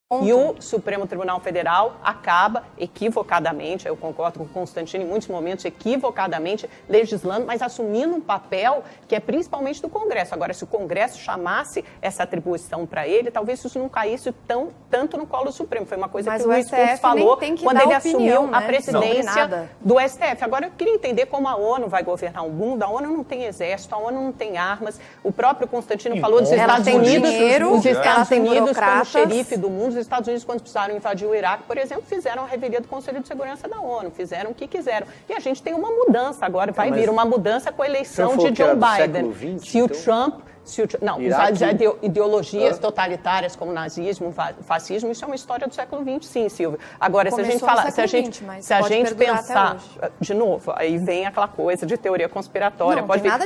E o Supremo Tribunal Federal acaba, equivocadamente, eu concordo com o Constantino, em muitos momentos, equivocadamente, legislando, mas assumindo um papel que é principalmente do Congresso. Agora, se o Congresso chamasse essa atribuição para ele, talvez isso não caísse tanto no colo do Supremo. Foi uma coisa que o Luiz Fux falou quando ele assumiu a presidência do STF. Agora, eu queria entender como a ONU vai governar o mundo. A ONU não tem exército, a ONU não tem armas. O próprio Constantino falou dos Estados Unidos, os Estados Unidos como xerife do mundo. Os Estados Unidos, quando precisaram invadir o Iraque, por exemplo, fizeram a revelia do Conselho de Segurança da ONU, fizeram o que quiseram. E a gente tem uma mudança agora, vai vir uma mudança com a eleição de Joe Biden. Se o Trump... as ideologias totalitárias como nazismo, fascismo, isso é uma história do século XX, sim, Silvio. Agora, se a gente falar, se a gente pensar, de novo, aí vem aquela coisa de teoria conspiratória.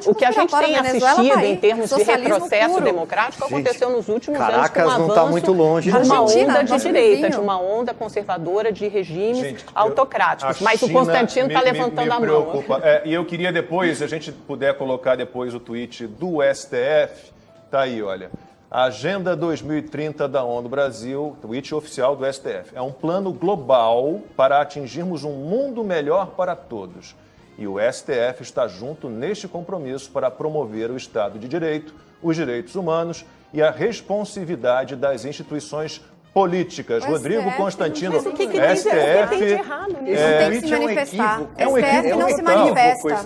O que a gente tem assistido em termos de retrocesso democrático aconteceu nos últimos anos com o avanço de uma onda de direita, de uma onda conservadora de regimes autocráticos. Mas o Constantino está levantando a mão. E eu queria depois, se a gente puder colocar depois o tweet do STF, tá aí, olha. A Agenda 2030 da ONU Brasil, tweet oficial do STF. É um plano global para atingirmos um mundo melhor para todos. E o STF está junto neste compromisso para promover o Estado de Direito, os direitos humanos e a responsividade das instituições políticas. Rodrigo Constantino, mas o que tem de errado nisso? Não tem que se manifestar. STF não se manifesta.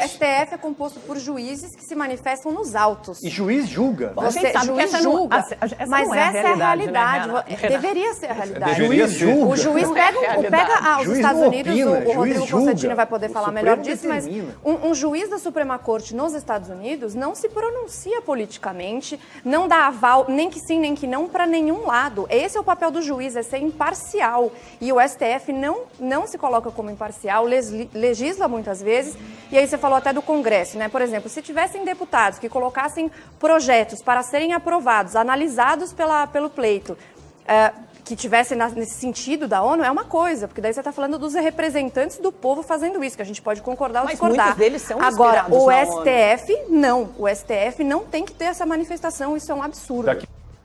STF é composto por juízes que se manifestam nos autos. E juiz julga. Você juiz julga. Mas essa é a realidade. Deveria ser a realidade. Juiz julga. O juiz pega os Estados Unidos, o Rodrigo Constantino vai poder falar melhor disso, mas um juiz da Suprema Corte nos Estados Unidos não se pronuncia politicamente, não dá aval, nem que sim, nem que não, para nenhum lado. Esse é o papel do juiz, é ser imparcial. E o STF não se coloca como imparcial, legisla muitas vezes. E aí você falou até do Congresso, né? Por exemplo, se tivessem deputados que colocassem projetos para serem aprovados, analisados pelo pleito, que tivessem nesse sentido da ONU, é uma coisa, porque daí você está falando dos representantes do povo fazendo isso, que a gente pode concordar ou discordar. Muitos deles são agora, o STF não. O STF não tem que ter essa manifestação, isso é um absurdo.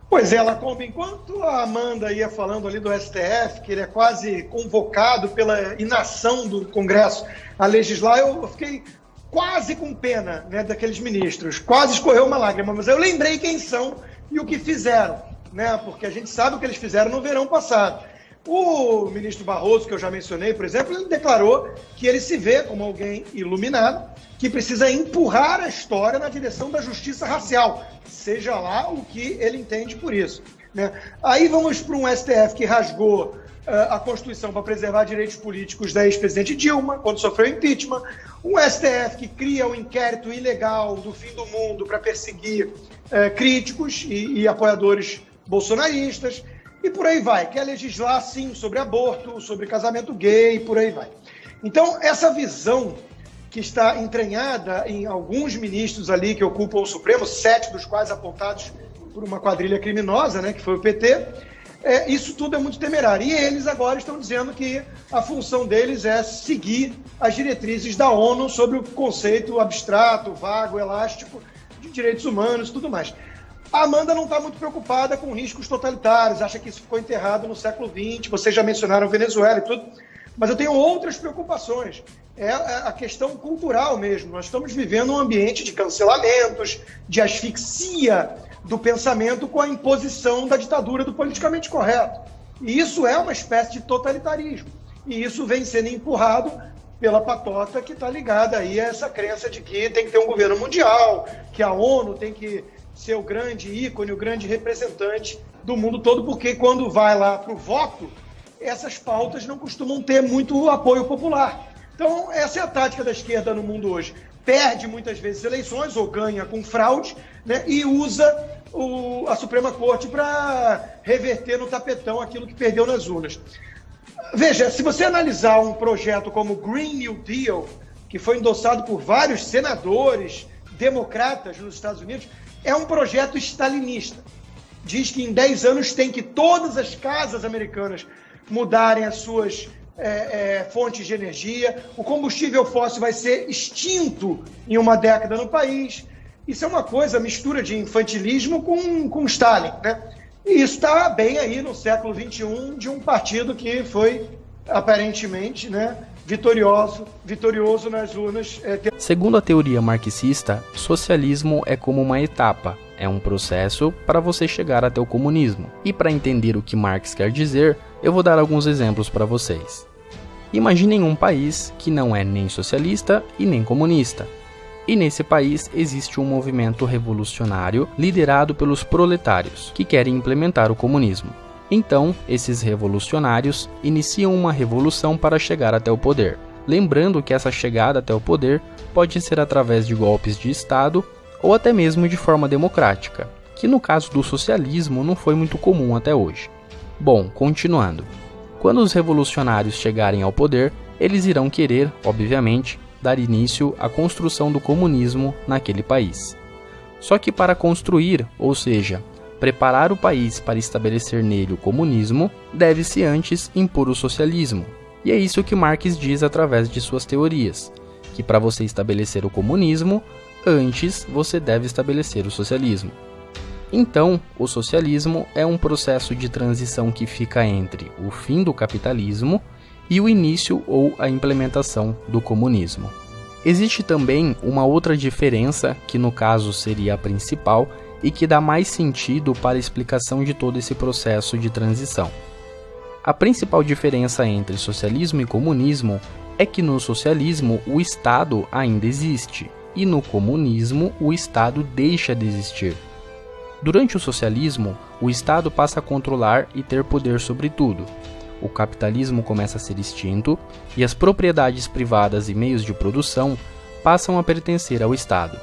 Pois é, Lacombe, enquanto a Amanda ia falando ali do STF, que ele é quase convocado pela inação do Congresso a legislar, eu fiquei quase com pena, né, daqueles ministros, quase escorreu uma lágrima, mas eu lembrei quem são e o que fizeram, né, porque a gente sabe o que eles fizeram no verão passado. O ministro Barroso, que eu já mencionei, por exemplo, ele declarou que ele se vê como alguém iluminado, que precisa empurrar a história na direção da justiça racial, seja lá o que ele entende por isso, né? Aí vamos para um STF que rasgou a Constituição para preservar direitos políticos da ex-presidente Dilma, quando sofreu impeachment, um STF que cria um inquérito ilegal do fim do mundo para perseguir críticos e apoiadores bolsonaristas, e por aí vai. Quer legislar, sim, sobre aborto, sobre casamento gay, por aí vai. Então, essa visão que está entranhada em alguns ministros ali que ocupam o Supremo, 7 dos quais apontados por uma quadrilha criminosa, né, que foi o PT, isso tudo é muito temerário. E eles agora estão dizendo que a função deles é seguir as diretrizes da ONU sobre o conceito abstrato, vago, elástico de direitos humanos e tudo mais. A Amanda não está muito preocupada com riscos totalitários, acha que isso ficou enterrado no século XX, vocês já mencionaram Venezuela e tudo, mas eu tenho outras preocupações. É a questão cultural mesmo. Nós estamos vivendo um ambiente de cancelamentos, de asfixia do pensamento com a imposição da ditadura do politicamente correto. E isso é uma espécie de totalitarismo. E isso vem sendo empurrado pela patota que está ligada aí a essa crença de que tem que ter um governo mundial, que a ONU tem que ser o grande ícone, o grande representante do mundo todo, porque quando vai lá para o voto, essas pautas não costumam ter muito apoio popular. Então, essa é a tática da esquerda no mundo hoje. Perde muitas vezes eleições, ou ganha com fraude, né, e usa a Suprema Corte para reverter no tapetão aquilo que perdeu nas urnas. Veja, se você analisar um projeto como o Green New Deal, que foi endossado por vários senadores democratas nos Estados Unidos, é um projeto stalinista. Diz que em 10 anos tem que todas as casas americanas mudarem as suas fontes de energia, o combustível fóssil vai ser extinto em uma década no país. Isso é uma coisa, mistura de infantilismo com Stalin, né? E está bem aí no século XXI de um partido que foi, aparentemente, né, vitorioso nas urnas. Segundo a teoria marxista, socialismo é como uma etapa, é um processo para você chegar até o comunismo. E para entender o que Marx quer dizer, eu vou dar alguns exemplos para vocês. Imaginem um país que não é nem socialista e nem comunista. E nesse país existe um movimento revolucionário liderado pelos proletários, que querem implementar o comunismo. Então, esses revolucionários iniciam uma revolução para chegar até o poder. Lembrando que essa chegada até o poder pode ser através de golpes de Estado ou até mesmo de forma democrática, que no caso do socialismo não foi muito comum até hoje. Bom, continuando. Quando os revolucionários chegarem ao poder, eles irão querer, obviamente, dar início à construção do comunismo naquele país. Só que para construir, ou seja, preparar o país para estabelecer nele o comunismo, deve-se antes impor o socialismo. E é isso que Marx diz através de suas teorias, que para você estabelecer o comunismo, antes você deve estabelecer o socialismo. Então, o socialismo é um processo de transição que fica entre o fim do capitalismo e o início ou a implementação do comunismo. Existe também uma outra diferença, que no caso seria a principal, e que dá mais sentido para a explicação de todo esse processo de transição. A principal diferença entre socialismo e comunismo é que no socialismo o Estado ainda existe, e no comunismo o Estado deixa de existir. Durante o socialismo, o Estado passa a controlar e ter poder sobre tudo. O capitalismo começa a ser extinto e as propriedades privadas e meios de produção passam a pertencer ao Estado.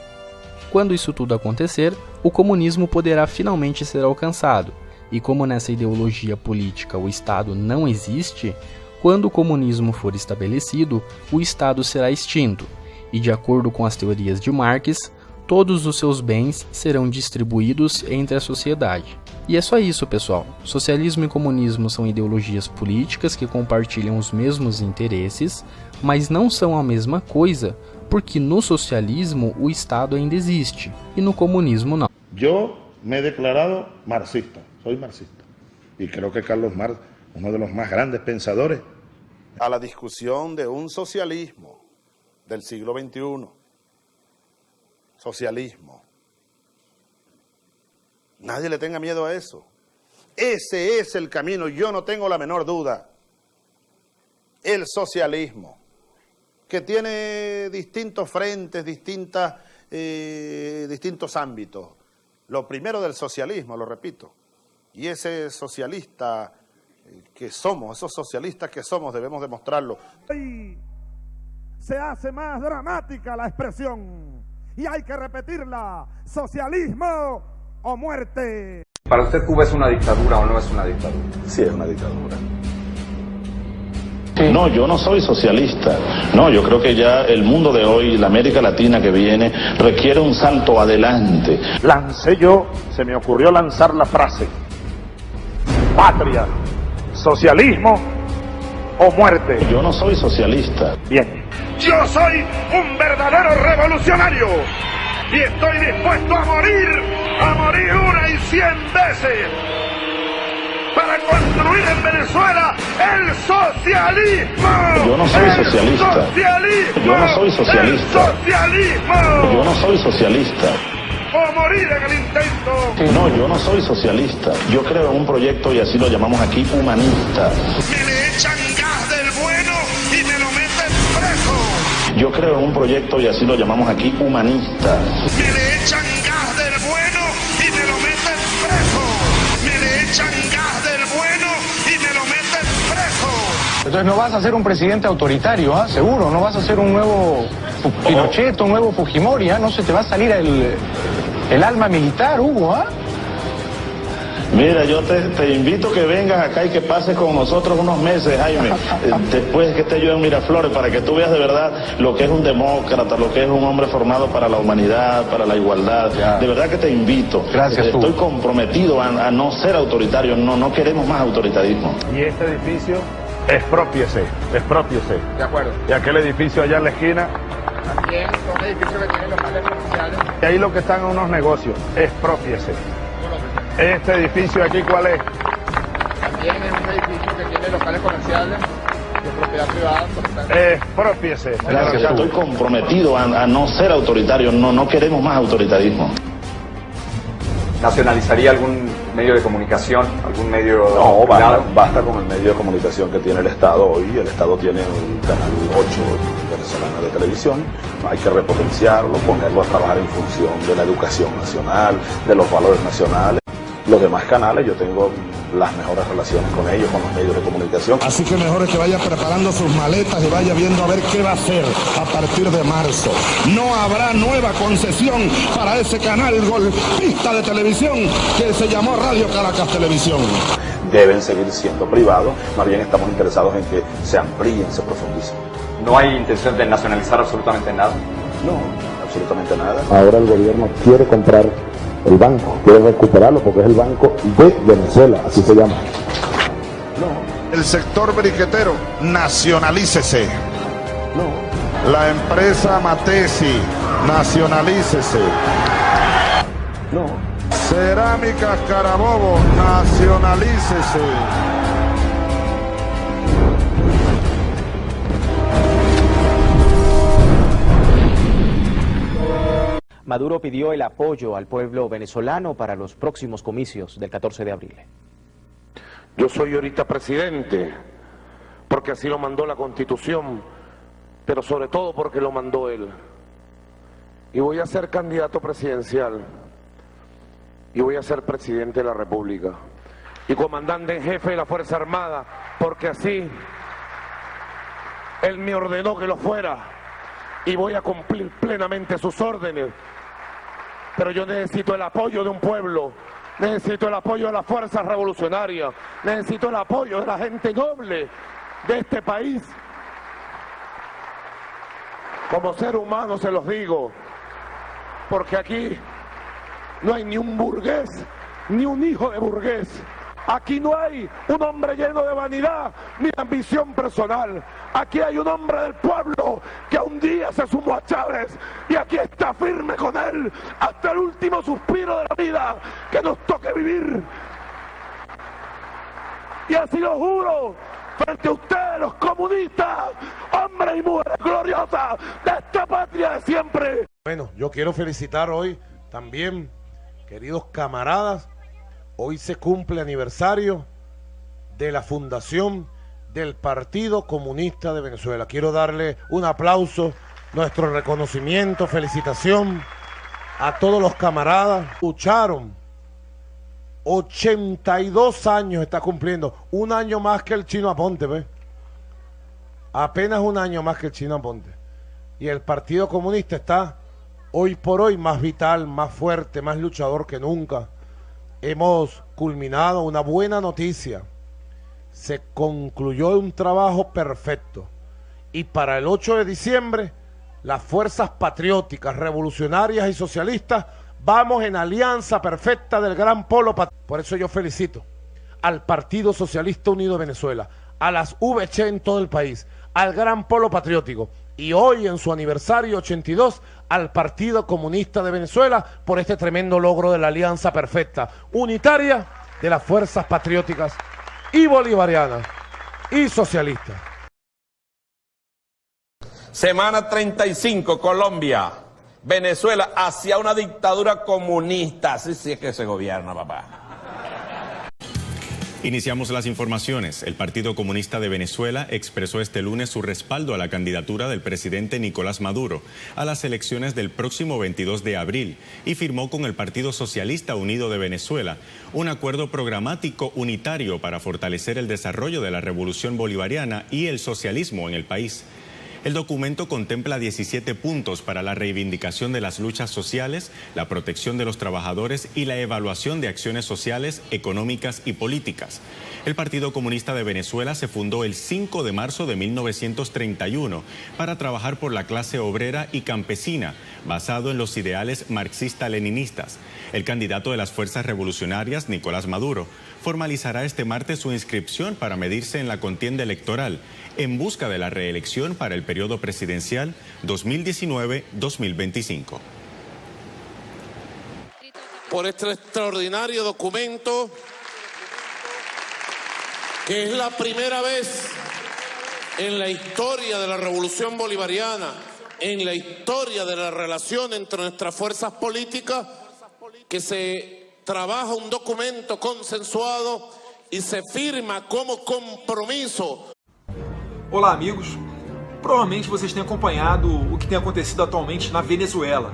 Quando isso tudo acontecer, o comunismo poderá finalmente ser alcançado, e como nessa ideologia política o Estado não existe, quando o comunismo for estabelecido, o Estado será extinto, e de acordo com as teorias de Marx, todos os seus bens serão distribuídos entre a sociedade. E é só isso, pessoal. Socialismo e comunismo são ideologias políticas que compartilham os mesmos interesses, mas não são a mesma coisa, porque no socialismo o Estado ainda existe, e no comunismo não. Eu me he declarado marxista, soy marxista. Y creo que Carlos Marx, uno de los más grandes pensadores, a la discusión de un socialismo del siglo XXI. Socialismo. Nadie le tenga miedo a eso. Ese es el camino, yo no tengo la menor duda. El socialismo, que tiene distintos frentes, distintos ámbitos. Lo primero del socialismo, lo repito, y ese socialista que somos, esos socialistas que somos, debemos demostrarlo. Se hace más dramática la expresión. Y hay que repetirla, socialismo o muerte. ¿Para usted Cuba es una dictadura o no es una dictadura? Sí, es una dictadura. No, yo no soy socialista. No, yo creo que ya el mundo de hoy, la América Latina que viene, requiere un salto adelante. Lancé yo, se me ocurrió lanzar la frase: patria, socialismo o muerte. Yo no soy socialista. Bien. Yo soy un verdadero revolucionario y estoy dispuesto a morir 1 y 100 veces para construir en Venezuela el socialismo. Yo no soy socialista. Yo no soy socialista. Yo no soy socialista. O morir en el intento. No, yo no soy socialista. Yo creo en un proyecto, y así lo llamamos aquí, humanista. Me le echan gas del bueno y me lo meten preso. Yo creo en un proyecto, y así lo llamamos aquí, humanista. Me le echan gas del bueno y me lo meten preso. Me le echan gas del bueno y me lo meten preso. Entonces no vas a ser un presidente autoritario, ¿ah? Seguro, no vas a ser un nuevo Pinochet, un nuevo Fujimori, ¿ah? No se te va a salir el alma militar, Hugo, ¿ah? Mira, yo te invito a que vengas acá y que pases con nosotros unos meses, Jaime, después que esté yo en Miraflores, para que tú veas de verdad lo que es un demócrata, lo que es un hombre formado para la humanidad, para la igualdad. Ya. De verdad que te invito. Gracias, Estoy comprometido a no ser autoritario, no queremos más autoritarismo. Y este edificio, expropiese. De acuerdo. Y aquel edificio allá en la esquina, También son edificios que tienen locales comerciales. y ahí lo que están en unos negocios, expropiese. ¿Este edificio aquí cuál es? También es un edificio que tiene locales comerciales de propiedad privada. Expropiese. Gracias. Estoy comprometido a no ser autoritario, no queremos más autoritarismo. ¿Nacionalizaría algún medio de comunicación? ¿Algún medio? No, basta con el medio de comunicación que tiene el Estado hoy. El Estado tiene un canal 8 venezolano de televisión. Hay que repotenciarlo, ponerlo a trabajar en función de la educación nacional, de los valores nacionales. Los demás canales, yo tengo las mejores relaciones con ellos, con los medios de comunicación. Así que mejor es que vaya preparando sus maletas y vaya viendo a ver qué va a hacer a partir de marzo. No habrá nueva concesión para ese canal golpista de televisión que se llamó Radio Caracas Televisión. Deben seguir siendo privados, más bien estamos interesados en que se amplíen, se profundicen. ¿No hay intención de nacionalizar absolutamente nada? No, absolutamente nada. Ahora el gobierno quiere comprar el banco, quiere recuperarlo porque es el Banco de Venezuela, así se llama. No. El sector briquetero, nacionalícese. No. La empresa Matesi, nacionalícese. No. Cerámicas Carabobo, nacionalícese. Maduro pidió el apoyo al pueblo venezolano para los próximos comicios del 14 de abril. Yo soy ahorita presidente, porque así lo mandó la Constitución, pero sobre todo porque lo mandó él. Y voy a ser candidato presidencial, y voy a ser presidente de la República, y comandante en jefe de la Fuerza Armada, porque así él me ordenó que lo fuera, y voy a cumplir plenamente sus órdenes. Pero yo necesito el apoyo de un pueblo, necesito el apoyo de las fuerzas revolucionarias, necesito el apoyo de la gente noble de este país. Como ser humano se los digo, porque aquí no hay ni un burgués, ni un hijo de burgués. Aquí no hay un hombre lleno de vanidad ni ambición personal. Aquí hay un hombre del pueblo que un día se sumó a Chávez y aquí está firme con él hasta el último suspiro de la vida que nos toque vivir. Y así lo juro frente a ustedes, los comunistas, hombres y mujeres gloriosas de esta patria de siempre. Bueno, yo quiero felicitar hoy también, queridos camaradas. Hoy se cumple aniversario de la fundación del Partido Comunista de Venezuela. Quiero darle un aplauso, nuestro reconocimiento, felicitación a todos los camaradas. Lucharon, 82 años está cumpliendo, un año más que el Chino Aponte, ¿ves? Apenas un año más que el Chino Aponte. Y el Partido Comunista está hoy por hoy más vital, más fuerte, más luchador que nunca. Hemos culminado una buena noticia. Se concluyó un trabajo perfecto. Y para el 8 de diciembre, las fuerzas patrióticas, revolucionarias y socialistas vamos en alianza perfecta del gran polo patriótico. Por eso yo felicito al Partido Socialista Unido de Venezuela, a las VC en todo el país, al gran polo patriótico. Y hoy, en su aniversario 82, al Partido Comunista de Venezuela por este tremendo logro de la alianza perfecta, unitaria de las fuerzas patrióticas y bolivarianas y socialistas. Semana 35, Colombia. Venezuela hacia una dictadura comunista. Así sí es que se gobierna, papá. Iniciamos las informaciones. El Partido Comunista de Venezuela expresó este lunes su respaldo a la candidatura del presidente Nicolás Maduro a las elecciones del próximo 22 de abril y firmó con el Partido Socialista Unido de Venezuela un acuerdo programático unitario para fortalecer el desarrollo de la revolución bolivariana y el socialismo en el país. El documento contempla 17 puntos para la reivindicación de las luchas sociales, la protección de los trabajadores y la evaluación de acciones sociales, económicas y políticas. El Partido Comunista de Venezuela se fundó el 5 de marzo de 1931 para trabajar por la clase obrera y campesina, basado en los ideales marxista-leninistas. El candidato de las fuerzas revolucionarias, Nicolás Maduro, formalizará este martes su inscripción para medirse en la contienda electoral en busca de la reelección para el periodo presidencial 2019-2025. por este extraordinario documento, que es la primera vez en la historia de la Revolución Bolivariana, en la historia de la relación entre nuestras fuerzas políticas, que se trabaja un documento consensuado e se firma como compromisso. Olá, amigos. Provavelmente vocês têm acompanhado o que tem acontecido atualmente na Venezuela.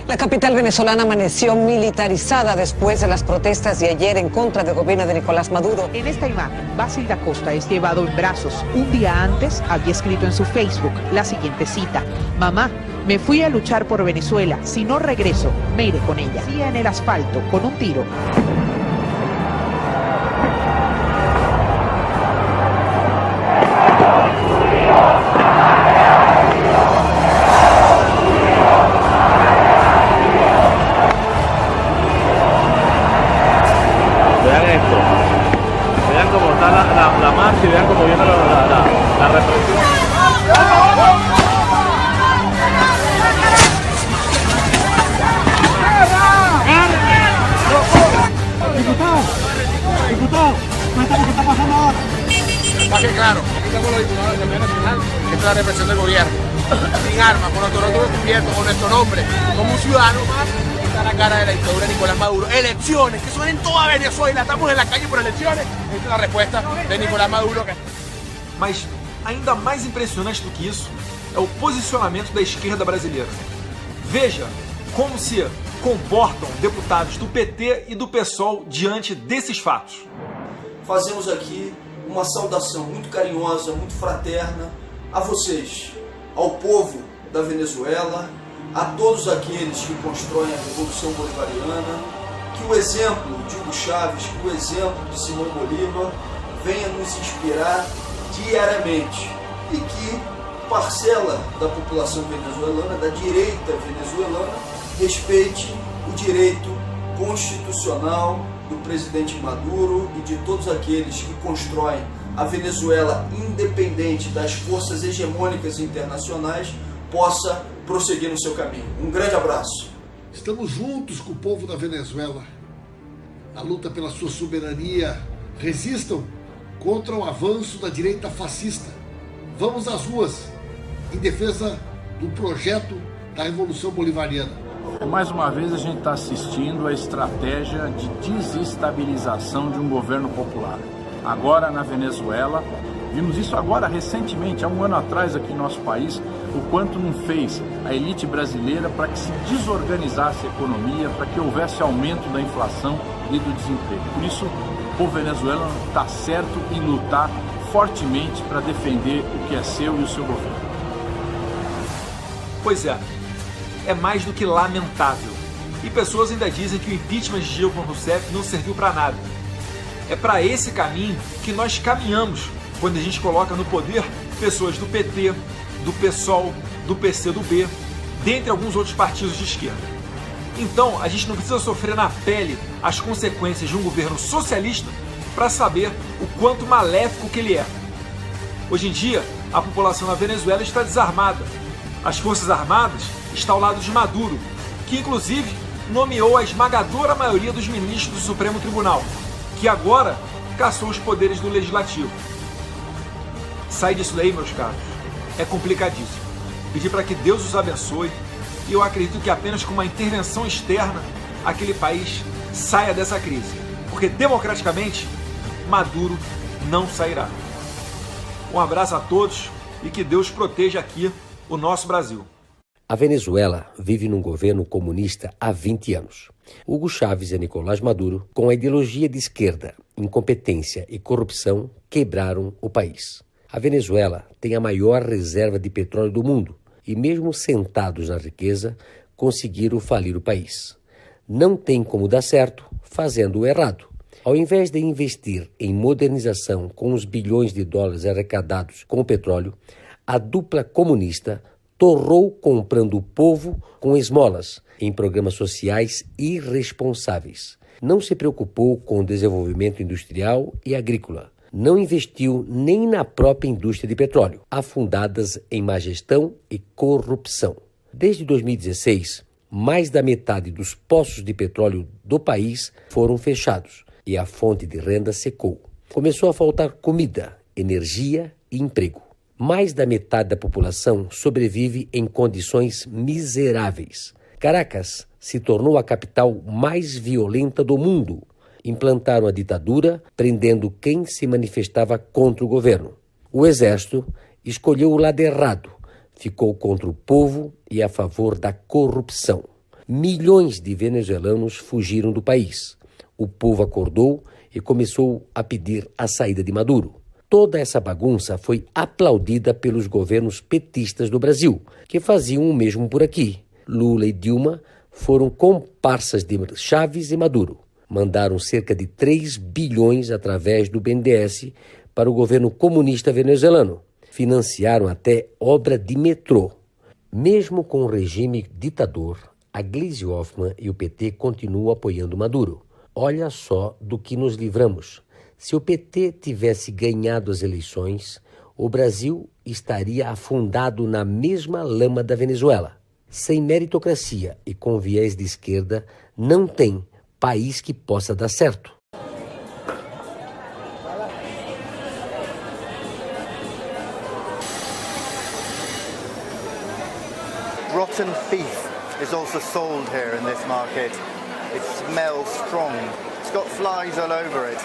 La capital venezolana amaneció militarizada después de las protestas de ayer en contra del gobierno de Nicolás Maduro. En esta imagen, Basil da Costa es llevado en brazos. Un día antes había escrito en su Facebook la siguiente cita: mamá, me fui a luchar por Venezuela, si no regreso, me iré con ella. Día en el asfalto, con un tiro. Vean esto, vean cómo está la marcha y vean cómo viene la represión. Diputado, cuéntame qué está pasando ahora. Más que claro, aquí estamos los diputados de la Asamblea Nacional, esta es la represión del gobierno. Sin armas, con nuestro rostro descubierto, con nuestro nombre, como un ciudadano más, está la cara de la dictadura de Nicolás Maduro. Elecciones, que son en toda Venezuela, estamos en la calle por elecciones. Esta es la respuesta de Nicolás Maduro. Mas ainda mais impressionante do que isso é o posicionamento da esquerda brasileira. Veja como se comportam deputados do PT e do PSOL diante desses fatos. Fazemos aqui uma saudação muito carinhosa, muito fraterna a vocês, ao povo da Venezuela, a todos aqueles que constroem a Revolução Bolivariana, que o exemplo de Hugo Chávez, que o exemplo de Simão Bolívar venha nos inspirar diariamente e que parcela da população venezuelana, da direita venezuelana, respeite o direito constitucional do presidente Maduro e de todos aqueles que constroem a Venezuela independente das forças hegemônicas internacionais possa prosseguir no seu caminho. Um grande abraço. Estamos juntos com o povo da Venezuela. A luta pela sua soberania. Resistam contra o avanço da direita fascista. Vamos às ruas em defesa do projeto da Revolução Bolivariana. Mais uma vez a gente está assistindo a estratégia de desestabilização de um governo popular. Agora na Venezuela, vimos isso agora recentemente, há um ano atrás aqui no nosso país, o quanto não fez a elite brasileira para que se desorganizasse a economia, para que houvesse aumento da inflação e do desemprego. Por isso, o povo venezuelano está certo em lutar fortemente para defender o que é seu e o seu governo. Pois é mais do que lamentável. E pessoas ainda dizem que o impeachment de Dilma Rousseff não serviu para nada. É para esse caminho que nós caminhamos quando a gente coloca no poder pessoas do PT, do PSOL, do PCdoB, dentre alguns outros partidos de esquerda. Então, a gente não precisa sofrer na pele as consequências de um governo socialista para saber o quanto maléfico que ele é. Hoje em dia, a população na Venezuela está desarmada. As Forças Armadas estão ao lado de Maduro, que inclusive nomeou a esmagadora maioria dos ministros do Supremo Tribunal, que agora caçou os poderes do Legislativo. Sai disso daí, meus caros, é complicadíssimo. Pedir para que Deus os abençoe, e eu acredito que apenas com uma intervenção externa aquele país saia dessa crise, porque democraticamente Maduro não sairá. Um abraço a todos e que Deus proteja aqui o nosso Brasil. A Venezuela vive num governo comunista há 20 anos. Hugo Chávez e Nicolás Maduro, com a ideologia de esquerda, incompetência e corrupção, quebraram o país. A Venezuela tem a maior reserva de petróleo do mundo e, mesmo sentados na riqueza, conseguiram falir o país. Não tem como dar certo fazendo o errado. Ao invés de investir em modernização com os bilhões de dólares arrecadados com o petróleo, a dupla comunista torrou comprando o povo com esmolas em programas sociais irresponsáveis. Não se preocupou com o desenvolvimento industrial e agrícola. Não investiu nem na própria indústria de petróleo, afundadas em má gestão e corrupção. Desde 2016, mais da metade dos poços de petróleo do país foram fechados e a fonte de renda secou. Começou a faltar comida, energia e emprego. Mais da metade da população sobrevive em condições miseráveis. Caracas se tornou a capital mais violenta do mundo. Implantaram a ditadura, prendendo quem se manifestava contra o governo. O exército escolheu o lado errado, ficou contra o povo e a favor da corrupção. Milhões de venezuelanos fugiram do país. O povo acordou e começou a pedir a saída de Maduro. Toda essa bagunça foi aplaudida pelos governos petistas do Brasil, que faziam o mesmo por aqui. Lula e Dilma foram comparsas de Chávez e Maduro. Mandaram cerca de 3 bilhões através do BNDES para o governo comunista venezuelano. Financiaram até obra de metrô. Mesmo com o regime ditador, a Gleisi Hoffmann e o PT continuam apoiando Maduro. Olha só do que nos livramos. Se o PT tivesse ganhado as eleições, o Brasil estaria afundado na mesma lama da Venezuela. Sem meritocracia e com viés de esquerda, não tem país que possa dar certo. Rotten beef is also sold here in this market. It smells strong. It's got flies all over it.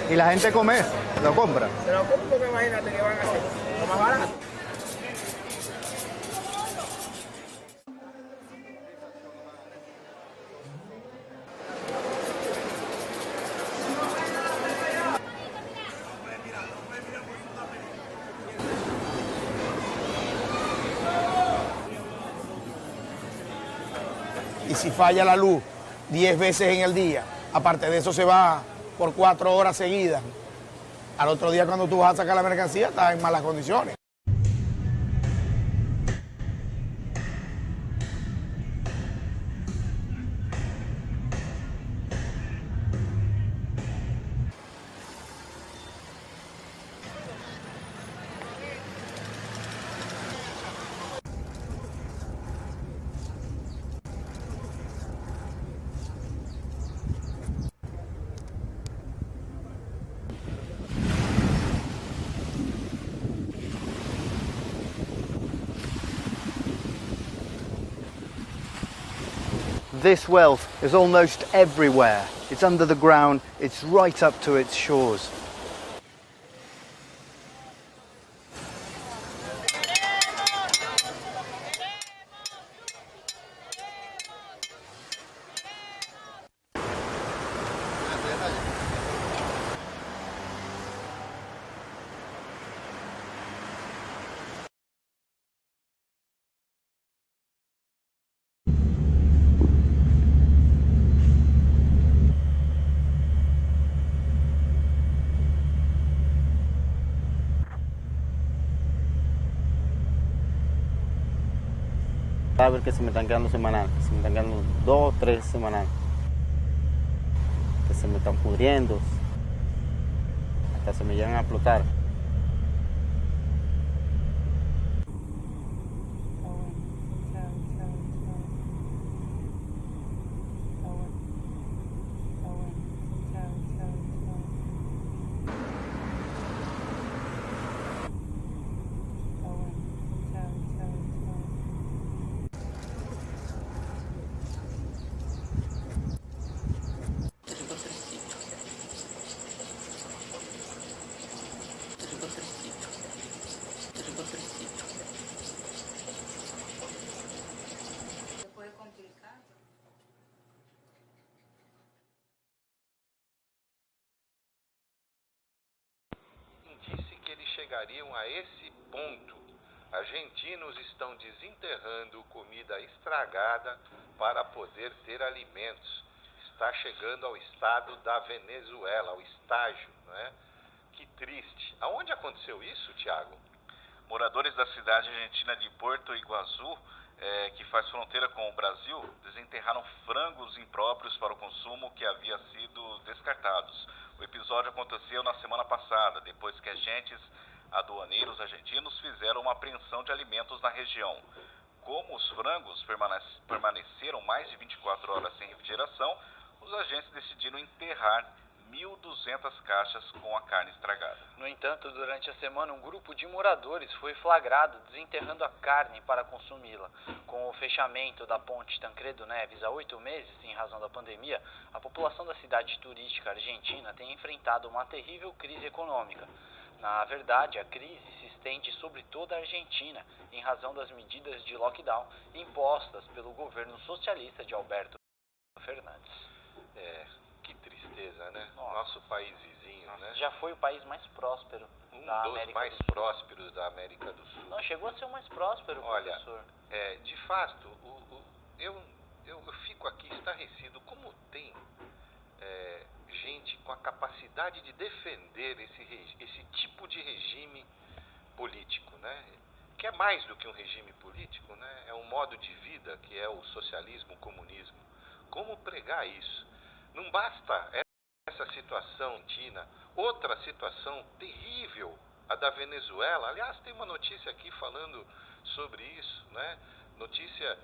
Y la gente come, lo compra. Se lo compro porque imagínate que van a hacer lo más barato. Y si falla la luz 10 veces en el día, aparte de eso se va por 4 horas seguidas. Al otro día cuando tú vas a sacar la mercancía estás en malas condiciones. This wealth is almost everywhere. It's under the ground, it's right up to its shores. A ver que se me están quedando semanal, se me están quedando 2 o 3 semanales, que se me están pudriendo, hasta se me llegan a explotar. Disse que eles chegariam a esse ponto. Argentinos estão desenterrando comida estragada para poder ter alimentos. Está chegando ao estado da Venezuela, ao estágio, não é? Que triste. Aonde aconteceu isso, Tiago? Moradores da cidade argentina de Puerto Iguazú, que faz fronteira com o Brasil, desenterraram frangos impróprios para o consumo que haviam sido descartados. O episódio aconteceu na semana passada, depois que agentes aduaneiros argentinos fizeram uma apreensão de alimentos na região. como os frangos permaneceram mais de 24 horas sem refrigeração, os agentes decidiram enterrar 1.200 caixas com a carne estragada. No entanto, durante a semana, um grupo de moradores foi flagrado desenterrando a carne para consumi-la. Com o fechamento da ponte Tancredo Neves há 8 meses, em razão da pandemia, a população da cidade turística argentina tem enfrentado uma terrível crise econômica. Na verdade, a crise se estende sobre toda a Argentina, em razão das medidas de lockdown impostas pelo governo socialista de Alberto Fernandes. Que tristeza, né? Nosso país vizinho, né? Já foi o país mais próspero da América do Sul. Um dos mais prósperos da América do Sul. Não, chegou a ser o mais próspero, professor. Olha, de fato, eu fico aqui estarrecido como tem gente com a capacidade de defender esse tipo de regime político, né? Que é mais do que um regime político, né? É um modo de vida que é o socialismo, o comunismo. Como pregar isso? Não basta essa situação argentina, outra situação terrível, a da Venezuela. Aliás, tem uma notícia aqui falando sobre isso, né? Notícia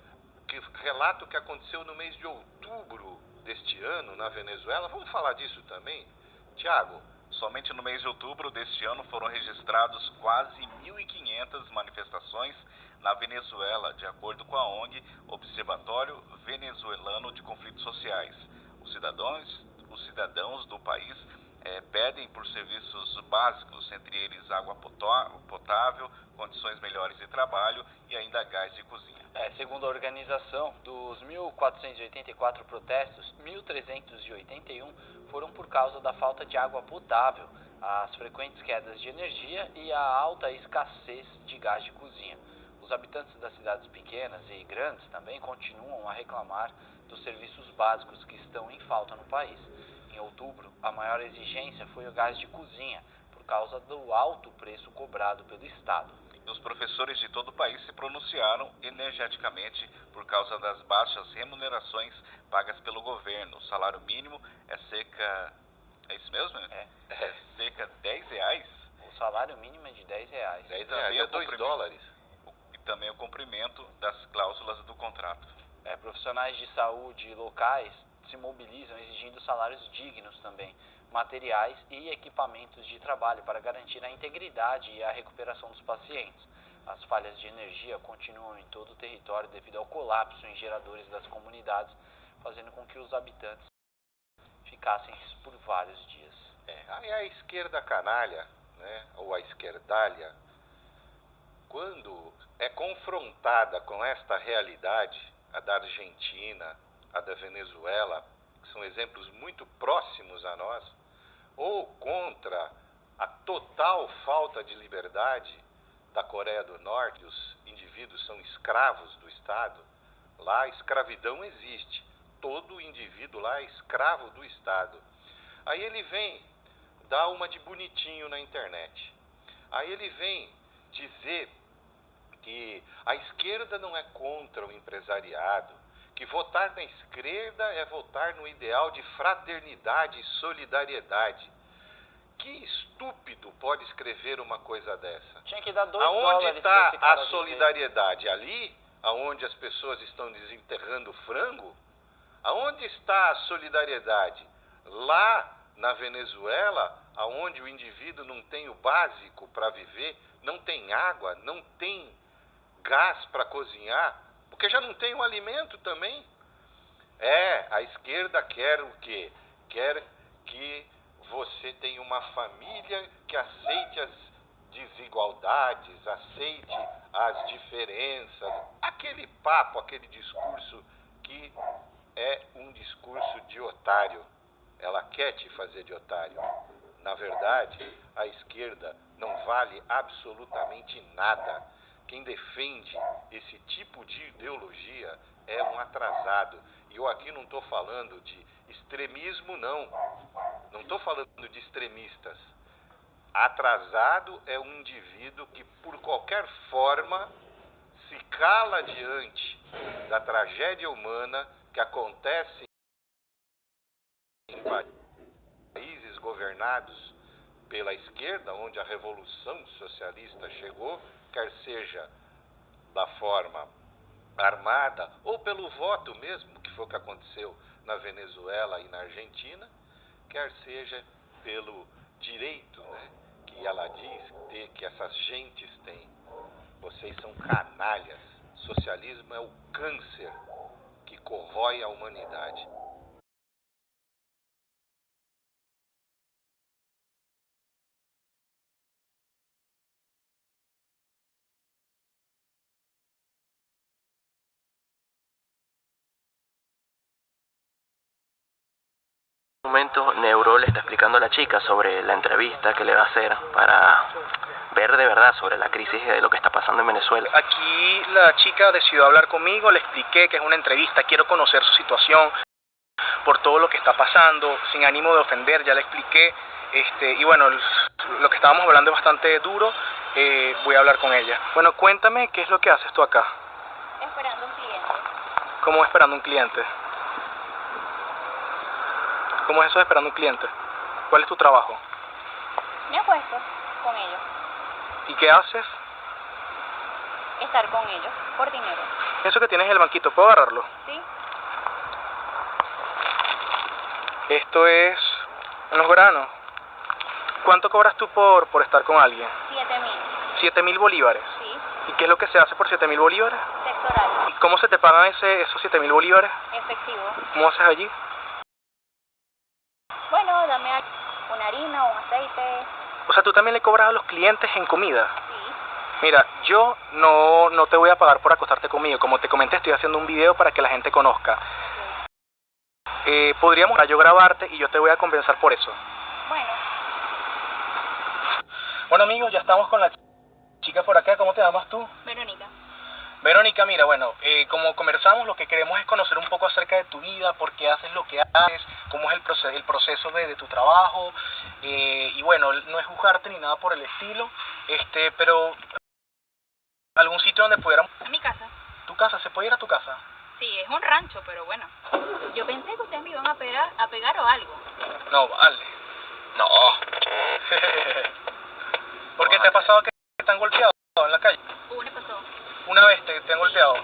que relata o que aconteceu no mês de outubro deste ano na Venezuela. Vamos falar disso também, Tiago? Somente no mês de outubro deste ano foram registrados quase 1.500 manifestações na Venezuela, de acordo com a ONG Observatório Venezuelano de Conflitos Sociais. Os cidadãos do país pedem por serviços básicos, entre eles água potável, condições melhores de trabalho e ainda gás de cozinha. Segundo a organização, dos 1.484 protestos, 1.381 foram por causa da falta de água potável, as frequentes quedas de energia e a alta escassez de gás de cozinha. Os habitantes das cidades pequenas e grandes também continuam a reclamar dos serviços básicos que estão em falta no país. Em outubro, a maior exigência foi o gás de cozinha, por causa do alto preço cobrado pelo Estado. E os professores de todo o país se pronunciaram energeticamente por causa das baixas remunerações pagas pelo governo. O salário mínimo é cerca... É isso mesmo? É cerca de R$10. O salário mínimo é de R$10. R$10 é $2. E também o cumprimento das cláusulas do contrato. Profissionais de saúde locais se mobilizam exigindo salários dignos também, materiais e equipamentos de trabalho para garantir a integridade e a recuperação dos pacientes. As falhas de energia continuam em todo o território devido ao colapso em geradores das comunidades, fazendo com que os habitantes ficassem por vários dias. A esquerda canalha, né, ou a esquerdalha, quando é confrontada com esta realidade, a da Argentina, a da Venezuela, que são exemplos muito próximos a nós, ou contra a total falta de liberdade da Coreia do Norte, os indivíduos são escravos do Estado, lá a escravidão existe, todo indivíduo lá é escravo do Estado. Aí ele vem dar uma de bonitinho na internet, aí ele vem dizer que a esquerda não é contra o empresariado, que votar na esquerda é votar no ideal de fraternidade e solidariedade. Que estúpido pode escrever uma coisa dessa? Tinha que dar $2 Aonde para esse está cara a solidariedade? Ali, aonde as pessoas estão desenterrando frango? Aonde está a solidariedade? Lá na Venezuela, aonde o indivíduo não tem o básico para viver, não tem água, não tem gás para cozinhar, porque já não tem o alimento também. A esquerda quer o quê? Quer que você tenha uma família que aceite as desigualdades, aceite as diferenças. Aquele papo, aquele discurso que é um discurso de otário. Ela quer te fazer de otário. Na verdade, a esquerda não vale absolutamente nada. Quem defende esse tipo de ideologia é um atrasado. E eu aqui não estou falando de extremismo, não. Não estou falando de extremistas. Atrasado é um indivíduo que, por qualquer forma, se cala diante da tragédia humana que acontece em países governados pela esquerda, onde a Revolução Socialista chegou, quer seja da forma armada ou pelo voto mesmo, que foi o que aconteceu na Venezuela e na Argentina, quer seja pelo direito, né, que ela diz que essas gentes têm. Vocês são canalhas. Socialismo é o câncer que corrói a humanidade. En un momento Neuro le está explicando a la chica sobre la entrevista que le va a hacer para ver de verdad sobre la crisis de lo que está pasando en Venezuela. Aquí la chica decidió hablar conmigo, le expliqué que es una entrevista, quiero conocer su situación por todo lo que está pasando, sin ánimo de ofender, ya le expliqué, y bueno, lo que estábamos hablando es bastante duro, voy a hablar con ella. Bueno, cuéntame, ¿qué es lo que haces tú acá? Esperando un cliente. ¿Cómo esperando un cliente? ¿Cómo es eso de esperando un cliente? ¿Cuál es tu trabajo? Me acuesto con ellos. ¿Y qué haces? Estar con ellos, por dinero. Eso que tienes en el banquito, ¿puedo agarrarlo? Sí. Esto es unos granos. ¿Cuánto cobras tú por estar con alguien? 7.000. 7.000 bolívares. Sí. ¿Y qué es lo que se hace por 7.000 bolívares? Sexo oral. ¿Y cómo se te pagan esos 7.000 bolívares? Efectivo. ¿Cómo haces allí? Bueno, dame una harina o un aceite. O sea, ¿tú también le cobras a los clientes en comida? Sí. Mira, yo no te voy a pagar por acostarte conmigo. Como te comenté, estoy haciendo un video para que la gente conozca. Podríamos yo grabarte y yo te voy a compensar por eso. Bueno. Bueno, amigos, ya estamos con la chica por acá. ¿Cómo te llamas tú? Verónica. Verónica, mira, bueno, como conversamos, lo que queremos es conocer un poco acerca de tu vida, por qué haces lo que haces, cómo es el proceso de tu trabajo, y bueno, no es juzgarte ni nada por el estilo, pero algún sitio donde pudiéramos... ¿A mi casa? ¿Tu casa? ¿Se puede ir a tu casa? Sí, es un rancho, pero bueno. Yo pensé que ustedes me iban a pegar o algo. No, vale. No. ¿Por qué te ha pasado que te han golpeado en la calle? Me pasó. Una vez te han golpeado.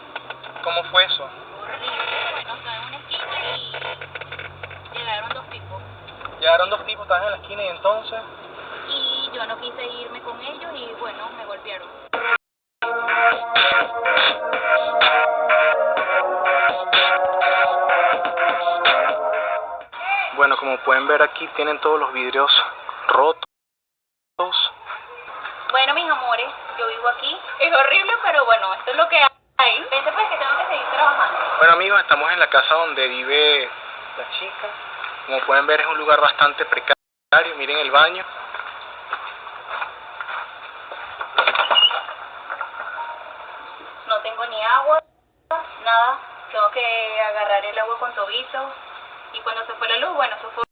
¿Cómo fue eso? Horrible. Bueno, estaba en una esquina y llegaron dos tipos. Llegaron dos tipos, estaban en la esquina y entonces... Y yo no quise irme con ellos y bueno, me golpearon. Bueno, como pueden ver aquí tienen todos los vidrios rotos. Bueno, mis amores, yo vivo aquí. Es horrible, pero bueno, esto es lo que hay. Vente pues que tengo que seguir trabajando. Bueno, amigos, estamos en la casa donde vive la chica. Como pueden ver, es un lugar bastante precario. Miren el baño. No tengo ni agua, nada. Tengo que agarrar el agua con tobito. Y cuando se fue la luz, bueno, eso fue...